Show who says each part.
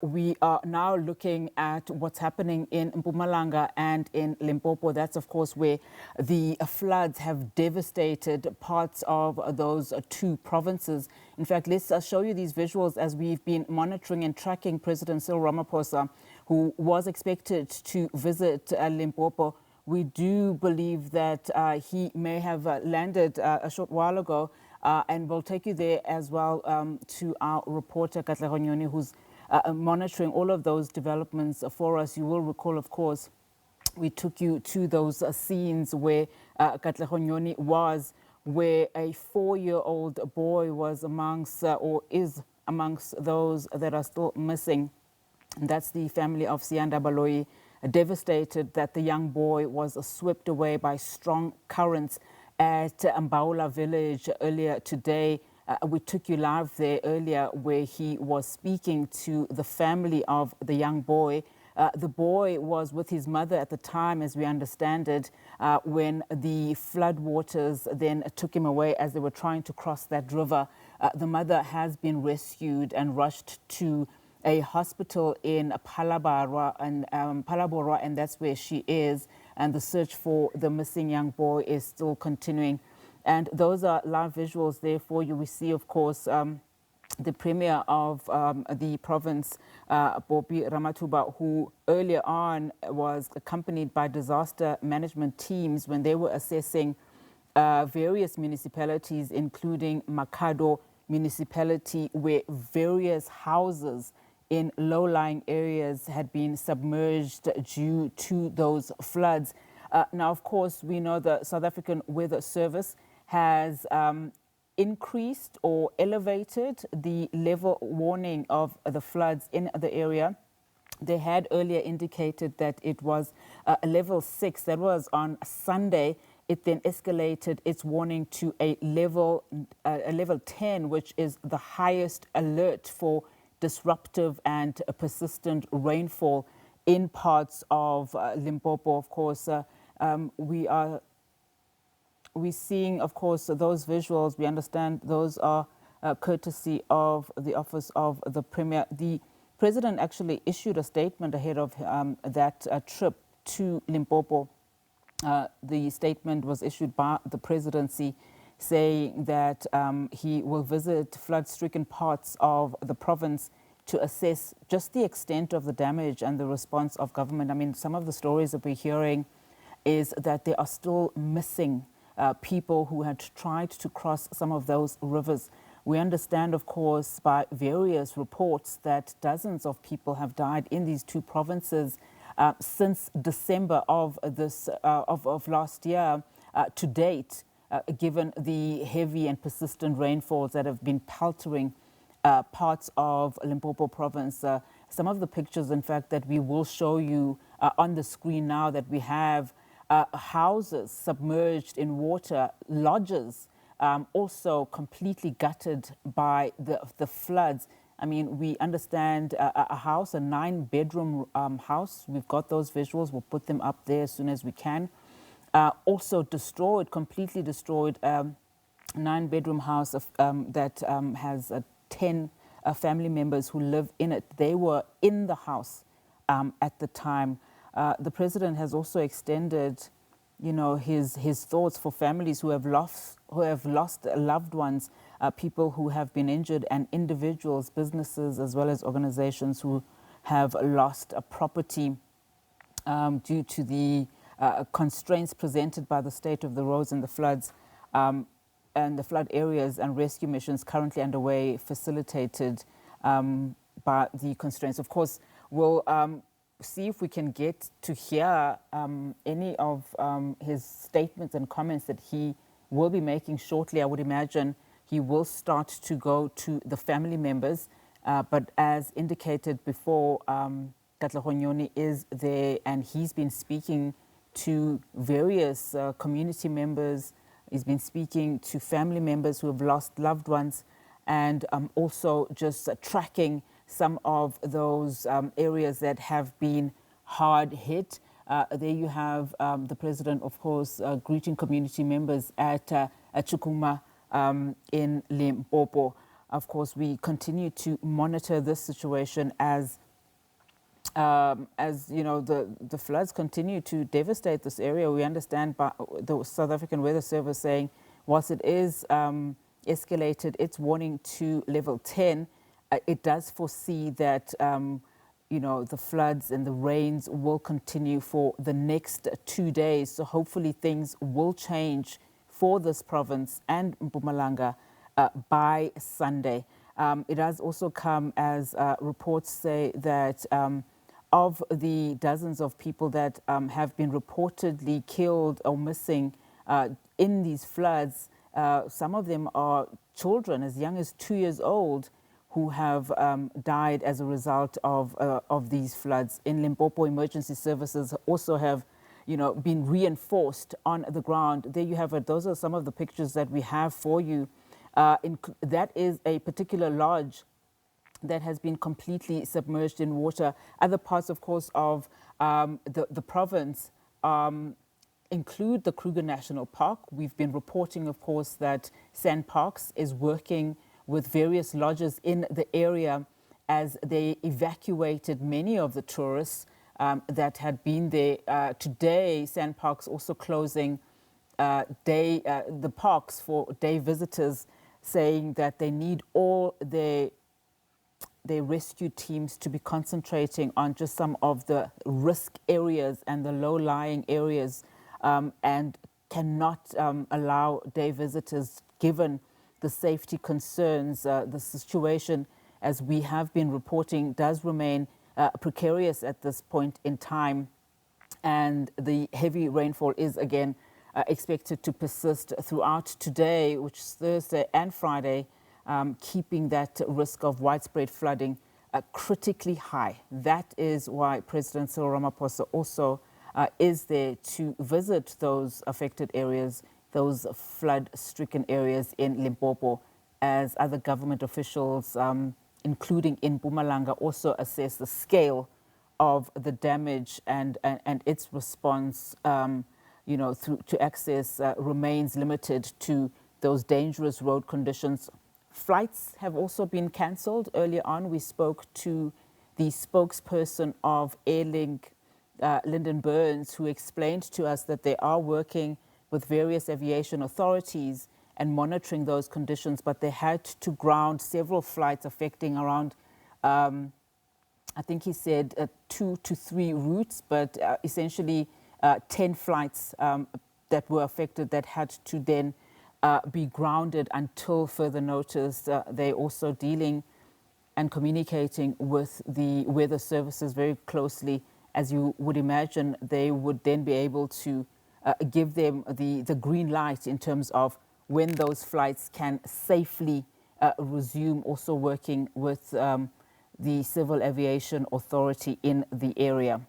Speaker 1: we are now looking at what's happening in Mpumalanga and in Limpopo. That's, of course, where the floods have devastated parts of those two provinces. In fact, let's show you these visuals as we've been monitoring and tracking President Cyril Ramaphosa, who was expected to visit Limpopo. We do believe that he may have landed a short while ago, and we'll take you there as well to our reporter, Katlego Nyoni, who's monitoring all of those developments for us. You will recall, of course, we took you to those scenes where Katlego Nyoni was, where a 4-year-old boy was amongst or is amongst those that are still missing. And that's the family of Siyanda Baloyi, devastated that the young boy was swept away by strong currents at Mbaula village earlier today. We took you live there earlier where he was speaking to the family of the young boy. The boy was with his mother at the time, as we understand it, when the flood waters then took him away as they were trying to cross that river. The mother has been rescued and rushed to a hospital in Phalaborwa, and that's where she is. And the search for the missing young boy is still continuing. And those are live visuals there for you. We see, of course, the Premier of the province, Bobi Ramathuba, who earlier on was accompanied by disaster management teams when they were assessing various municipalities, including Makhado municipality, where various houses in low-lying areas had been submerged due to those floods. Now, of course, we know the South African Weather Service has increased or elevated the level warning of the floods in the area. They had earlier indicated that it was a level 6. That was on Sunday. It then escalated its warning to a level 10, which is the highest alert for disruptive and persistent rainfall in parts of Limpopo. Of course, we're seeing, of course, those visuals. We understand those are courtesy of the Office of the Premier. The President actually issued a statement ahead of that trip to Limpopo. The statement was issued by the presidency saying that he will visit flood-stricken parts of the province to assess just the extent of the damage and the response of government. I mean, some of the stories that we're hearing is that there are still missing people who had tried to cross some of those rivers. We understand, of course, by various reports that dozens of people have died in these two provinces since December of last year to date, given the heavy and persistent rainfalls that have been peltering parts of Limpopo province. Some of the pictures, in fact, that we will show you on the screen now that we have houses submerged in water, lodges also completely gutted by the floods. I mean, we understand a house, a 9-bedroom house. We've got those visuals. We'll put them up there as soon as we can. Also destroyed, completely destroyed, 9-bedroom house that has 10 family members who live in it. They were in the house at the time. The president has also extended, his thoughts for families who have lost loved ones, people who have been injured, and individuals, businesses, as well as organizations who have lost property due to the constraints presented by the state of the roads and the floods and the flood areas, and rescue missions currently underway, facilitated by the constraints. Of course, we'll see if we can get to hear any of his statements and comments that he will be making shortly. I would imagine he will start to go to the family members, but as indicated before, Katlego Nyoni is there, and he's been speaking to various community members. He's been speaking to family members who have lost loved ones, and also just tracking some of those areas that have been hard hit. There you have the president, of course, greeting community members at Tshakhuma in Limpopo. Of course, we continue to monitor this situation as As you know, the floods continue to devastate this area. We understand by the South African Weather Service saying, whilst it is escalated its warning to level 10, it does foresee that you know, the floods and the rains will continue for the next 2 days. So hopefully things will change for this province and Mpumalanga by Sunday. It has also come as reports say that of the dozens of people that have been reportedly killed or missing in these floods, some of them are children as young as 2 years old who have died as a result of these floods. In Limpopo, emergency services also have, you know, been reinforced on the ground. There you have it. Those are some of the pictures that we have for you. That is a particular lodge that has been completely submerged in water. Other parts, of course, of the province include the Kruger National Park. We've been reporting, of course, that Sand Parks is working with various lodges in the area as they evacuated many of the tourists that had been there. Today, Sand Parks also closing the parks for day visitors, saying that they need all their rescue teams to be concentrating on just some of the risk areas and the low-lying areas, and cannot allow day visitors, given the safety concerns. The situation, as we have been reporting, does remain precarious at this point in time, and the heavy rainfall is again expected to persist throughout today, which is Thursday and Friday, keeping that risk of widespread flooding critically high. That is why President Cyril Ramaphosa also is there to visit those affected areas, those flood-stricken areas in Limpopo, as other government officials, including in Mpumalanga, also assess the scale of the damage and its response, you know, to access remains limited to those dangerous road conditions. Flights have also been cancelled. Earlier on, we spoke to the spokesperson of Airlink, Lyndon Burns, who explained to us that they are working with various aviation authorities and monitoring those conditions, but they had to ground several flights affecting around, I think he said 2 to 3 routes, but essentially 10 flights that were affected that had to then be grounded until further notice. They're also dealing and communicating with the weather services very closely. As you would imagine, they would then be able to give them the green light in terms of when those flights can safely resume, also working with the Civil Aviation Authority in the area.